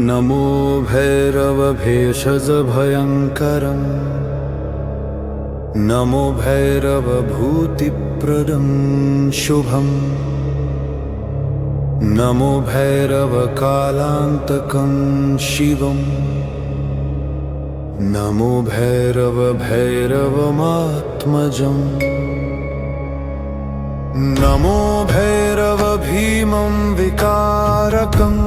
नमो भैरवभेषजभयङ्करम् नमो भैरवभूतिप्रदं शुभम् नमो भैरवकालान्तकं शिवम् नमो भैरवमात्मजम् नमो भैरवभीमं विकारकम्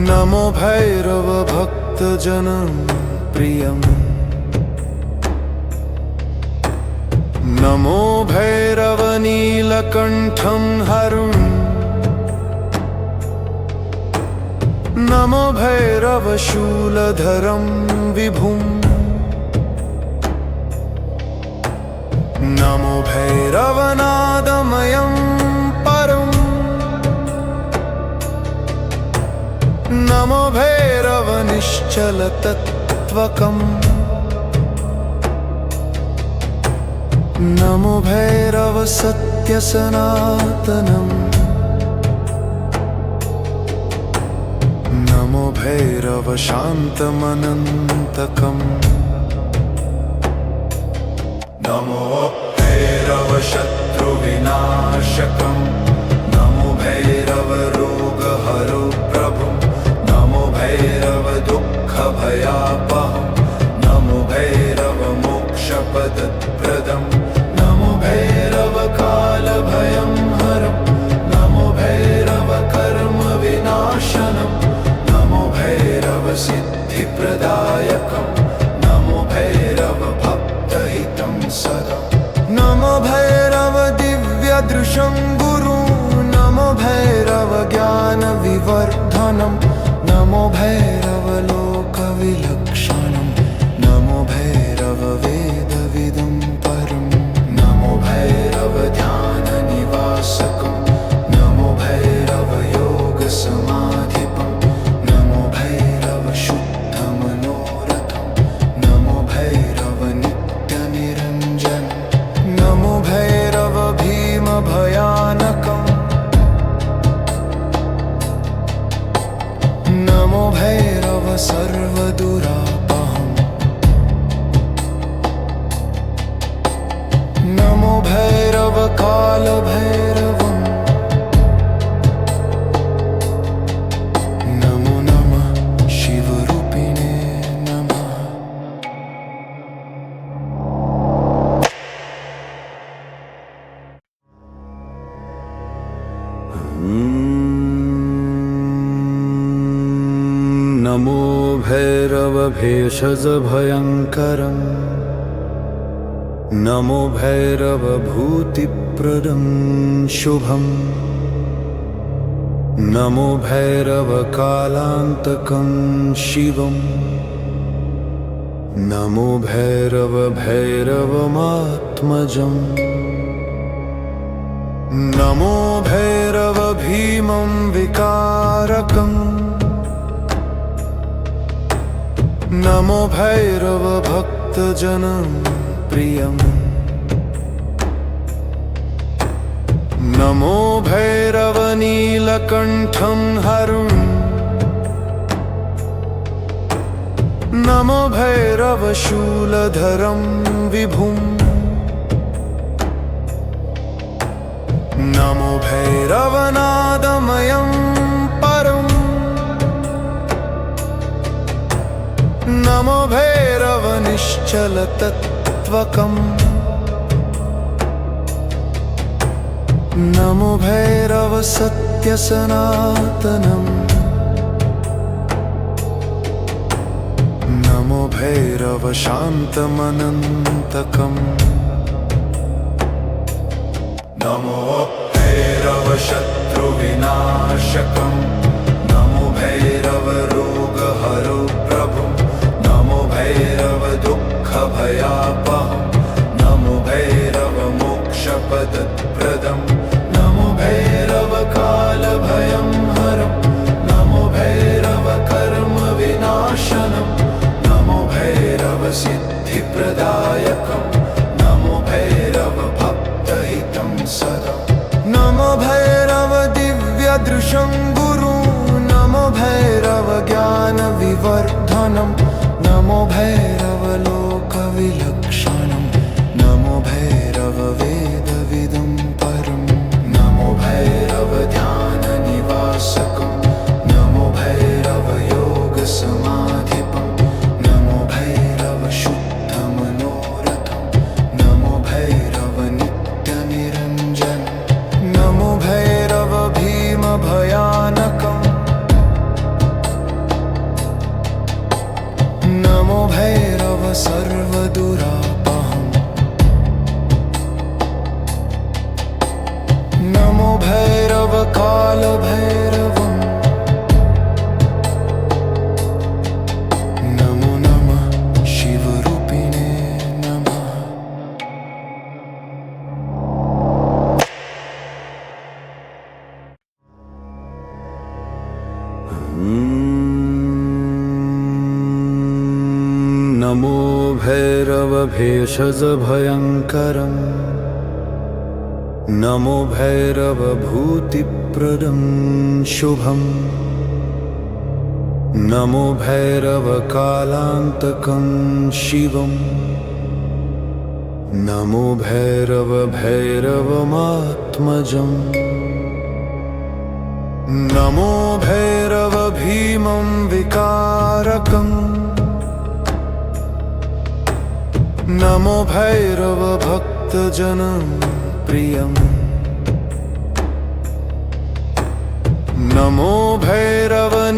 नमो भैरवभक्तजनं प्रियम् नमो भैरवनीलकण्ठं हरुम् नमो भैरवशूलधरं विभुम् नमो भैरवनादमयं परम् नमो भैरवनिश्चलतत्त्वकम् नमो भैरवसत्यसनातनम् नमो भैरवशान्तमनन्तकम् नमो भैरवशत्रुविनाशकम् नमो भैरवरोगहरो प्रभुं नमो भैरवदुःखभयापहम् नमो भैरवमोक्षपदप्रदम् नमो भैरवकालभयं हरम् नमो भैरवकर्मविनाशनम् नमो भैरवसिद्धिप्रदायकम् नमो भैरवभक्तहितं सदा नमो भैरवदिव्यदृशं गुरुं नमो भैरवज्ञानविवर्धनं नमो भैरवलोकविलक्षणं नमो भैरववेदविदुं परम् नमो भैरवध्याननिवासकं नमो भैरवयोगसमाधिपं नमो भैरवशुद्धमनोरथं नमो भैरवनित्यनिरञ्जनं नमो भैरवभीमभयानकम् नमो भैरवसर्वदुरापहम् नमो भैरवकालभैरवम् नमो नमः शिवरूपिणे नमः नमो भैरवभेषजभयङ्करम् नमो भैरवभूतिप्रदं शुभम् नमो भैरवकालान्तकं शिवम् नमो भैरवमात्मजम् नमो भैरवभीमं विकारकम् नमो भैरवभक्तजनं प्रियम् नमो भैरवनीलकण्ठं हरुम् नमो भैरवशूलधरं विभुम् नमो भैरवनादमयं परम् नमो भैरवनिश्चलतत्त्वकम् नमो भैरवसत्यसनातनम् नमो भैरवशान्तमनन्तकम् नमो भैरवशत्रुविनाशकम् नमो भैरवरोगहरो प्रभुं नमो भैरवदुःखभयापहम् नमो भैरवमोक्षपदप्रदम् नमो भैरवकालभयं हरम् नमो भैरवकर्मविनाशनम् नमो भैरवसिद्धिप्रदायकम् नमो भैरवभक्तहितं दिव्यदृशं गुरुं नमो भैरवज्ञानविवर्धनं नमो भैरवलोकविलक्षणं नमो भैरववेदविदुं परं नमो भैरवध्याननिवासकं नमो भैरवयोगसमाधिपं नमो भैरवशुद्धमनोरथं नमो भैरवनित्यनिरञ्जनं नमो भैरवभीमभयानकं नमो भैरव सर्वदुरापहं नमो भैरव कालभैरवं नमो नमः शिवरूपिणे नमः। नमो भैरवभेषजभयङ्करं नमो भैरवभूतिप्रदं शुभं नमो भैरवकालान्तकं शिवं नमो भैरवभैरवमात्मजं नमो भैरवभीमं विकारकं नमो भैरवभक्तजनं प्रियं नमो भैरवनीलकण्ठं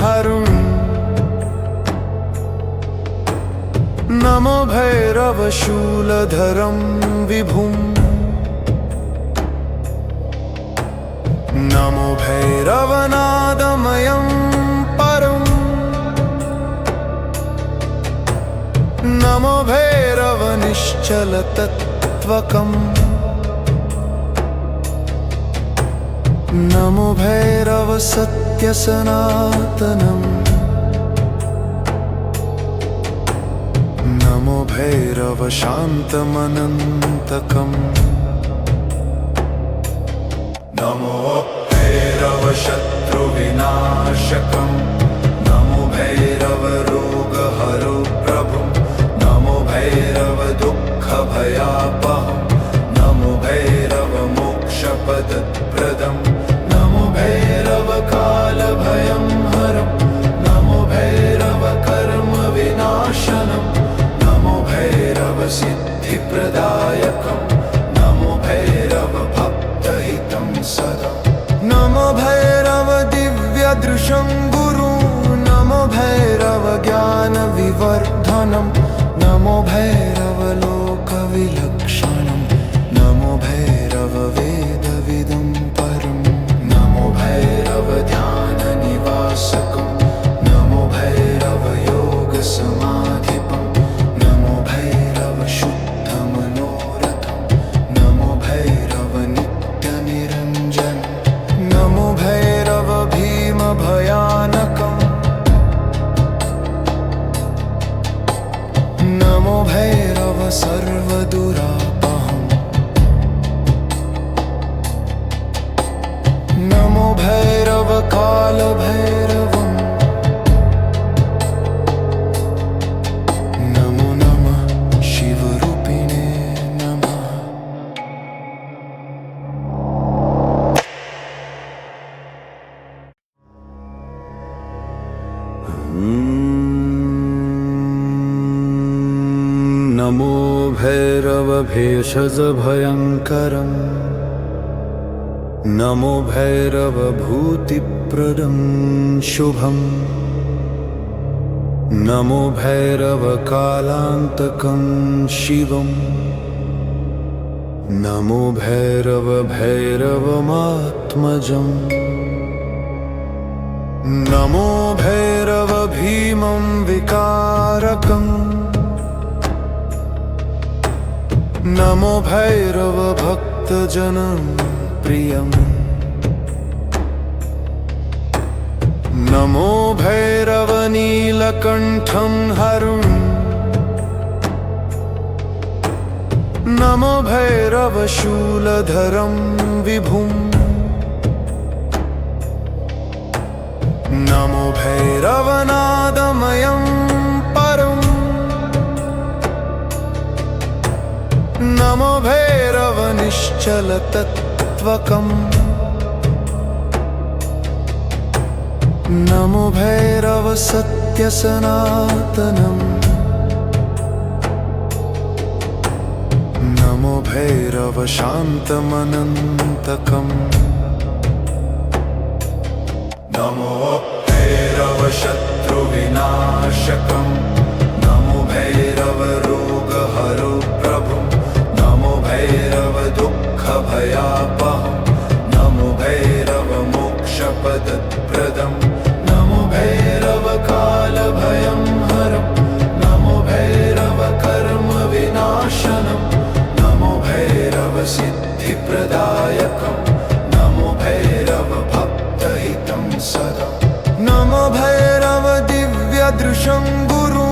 हरुं नमो भैरवशूलधरं विभुं नमो भैरवनादमयं परं नमो भैरवनिश्चलतत्त्वकं नमो भैरवसत्यसनातनं नमो भैरवशान्तमनन्तकं नमो भैरवशत्रुविनाशकं नमो भैरवरोगहरो प्रभुं नमो भैरवदुःखभयापहं नमो भैरवमोक्षपदप्रदं नमो भैरवकालभयं हरं नमो भैरवकर्मविनाशनं नमो भैरवसिद्धिप्रदायकं नमो भैरवभक्तहितं सदा नमो भैरवदिव्यदृशं गुरुं नमो भैरवज्ञानविवर्धनं नमो भैरवलोकविलक्षणं नमो भैरववेदविदुं परं नमो भैरवध्याननिवासकं नमो भैरवयोगसमाधिपं नमो भैरवशुद्धमनोरथं नमो भैरवनित्यनिरञ्जनं नमो भैरवभीमभयानकं नमो भैरव सर्वदुरापहं नमो भैरव कालभैरवं नमो नमः शिवरूपिणे नमः। नमो भैरवभेषजभयङ्करं नमो भैरवभूतिप्रदं शुभं नमो भैरवकालान्तकं शिवं नमो भैरवभैरवमात्मजं नमो भैरवभीमं विकारकं नमो भैरवभक्तजनं प्रियं नमो भैरवनीलकण्ठं हरुं नमो भैरवशूलधरं विभुं नमो भैरवनादमयं परम् नमो भैरवनिश्चलतत्त्वकम् नमो भैरवसत्यसनातनम् नमो भैरवशान्तमनन्तकम् नमो भैरवशत्रुविनाशकम् नमो भैरवरोगहरो प्रभुम् नमो भैरवदुःखभयापहम् नमो भैरवमोक्षपदप्रदम् नमो भैरवकालभयं हरम् नमो भैरवकर्मविनाशनम् नमो भैरवसिद्धिप्रदायकम् नमो भैरवभक्तहितं सदा नमो भैरवदिव्यदृशं गुरु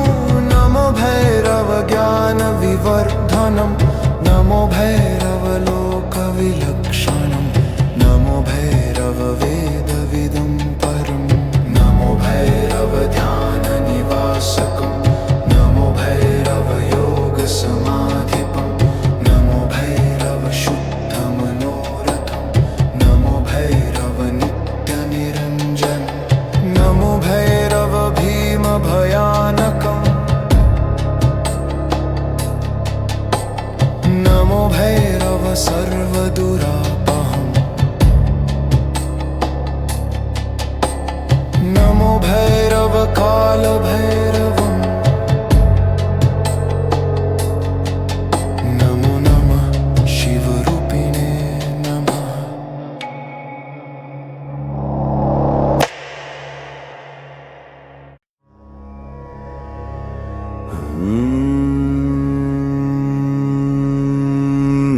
नमो भैरवज्ञानविवर्धनम् नमो भैरवलोकविलक्षणम् नमो भैरववेदविदुं परम् नमो भैरवध्याननिवासकम् नमो भैरवयोगसमाधिपम् नमो भैरवशुद्धमनोरथम् नमो भैरवनित्यनिरञ्जनम् नमो भैरवभीमभयानकम् नमो भैरवसर्वदुरापहम् नमो भैरवकालभैरवम् नमो नमः शिवरूपिणे नमः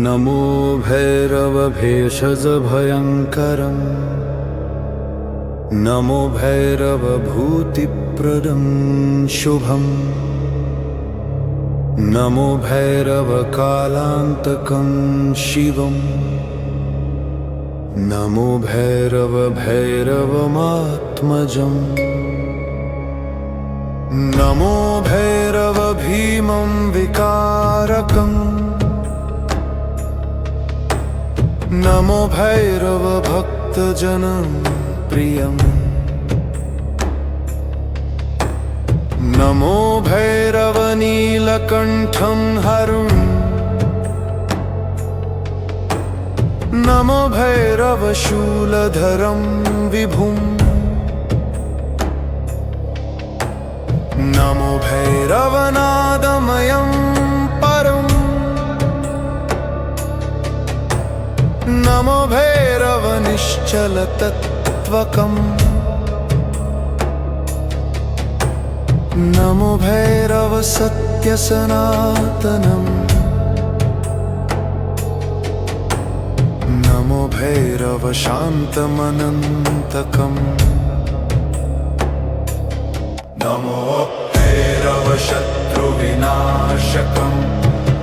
नमो भैरवभेषजभयङ्करम् नमो भैरवभूतिप्रदं शुभम् नमो भैरवकालान्तकं शिवम् नमो भैरवभैरवमात्मजम् नमो भैरवभीमं विकारकम् नमो भैरवभक्तजनं प्रियम् नमो भैरवनीलकण्ठं हरुम् नमो भैरवशूलधरं विभुम् नमो भैरवनादमयं परम् नमो भैरवनिश्चलतत्त्वकम् नमो भैरवसत्यसनातनम् नमो भैरवशान्तमनन्तकम् नमो भैरवशत्रुविनाशकम्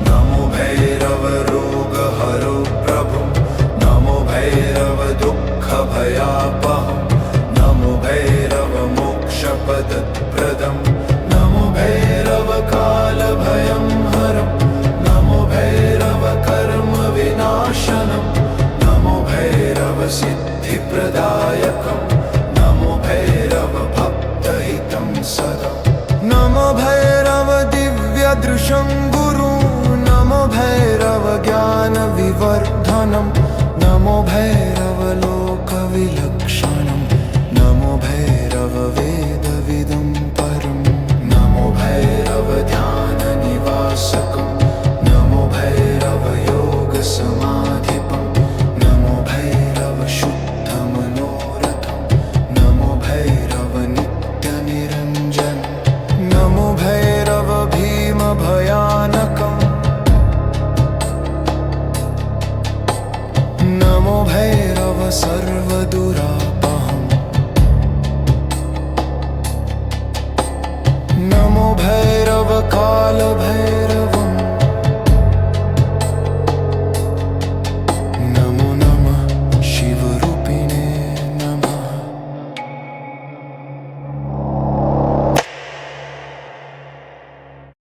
नमो भैरवरोगहरो प्रभुम् नमो भैरवदुःखभयापहम् नमो भैरवमोक्षपदप्रदम् नमो भैरवकालभयं हरम् नमो भैरवकर्मविनाशनम् नमो भैरवसिद्धिप्रदायकम् नमो भैरवभक्तहितं सदा नमो भैरवदिव्यदृशं गुरु नमो भैरवज्ञानविवर्धनम् नमो भैरवलोकविलक्षणम् नमो भैरववेदविदुं परम् नमो भैरवध्याननिवासकम्